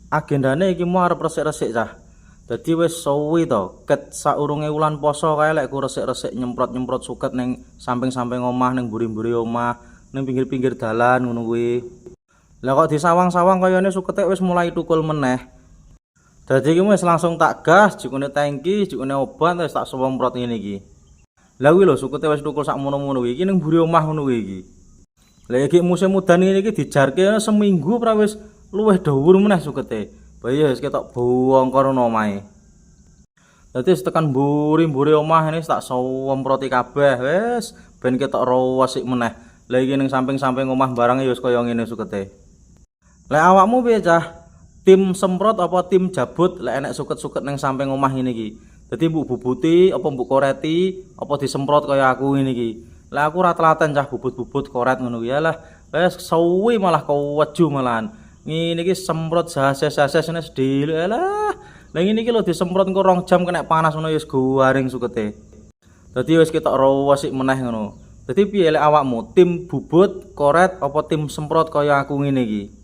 Agendane iki mau arep resik-resik cah. Dadi wis suwi to, ket saurunge wulan poso kae lek ku resik-resik nyemprot-nyemprot suket ning samping-samping omah, ning mburi-mburi omah, ning pinggir-pinggir dalan ngono kuwi. Lah kok disawang-sawang kayane sukete wis mulai tukul meneh. Dadi iki wis langsung tak gas, jukune tangki, jukune obat wis tak semprot ngene iki. Lah kuwi lho sukete wis tukul sak mono-mono iki ning mburi omah ngono kuwi iki. Lah iki musim udan ngene iki dijarke seminggu pra wis luwih dhuwur meneh sukete. Bayi wis ketok bongkor ono omahe. Dadi tekan mburi-mburi omah ini tak semproti kabeh wis ben ketok resik meneh. Lah iki ning samping-samping omah barang ya wis kaya ngene sukete. Lek awakmu piye cah? Tim semprot apa tim jabut lek enek suket-suket ning samping omah ngene iki? Dadi mbok bubuti apa mbok koreti apa disemprot kaya aku ngene iki. Lah aku ora telaten cah bubut-bubut koret ngono kuwi. Lah wis suwi malah keweju malahan. Ngene iki semprot jases-jases wis dhewe. Alah. Lah ngene iki lho disemprot engko 2 jam kena panas ngono wis garing sukete. Dadi wis ketok resik meneh ngono. Dadi piye lek awakmu? Tim bubut, koret apa tim semprot kaya aku ngene iki?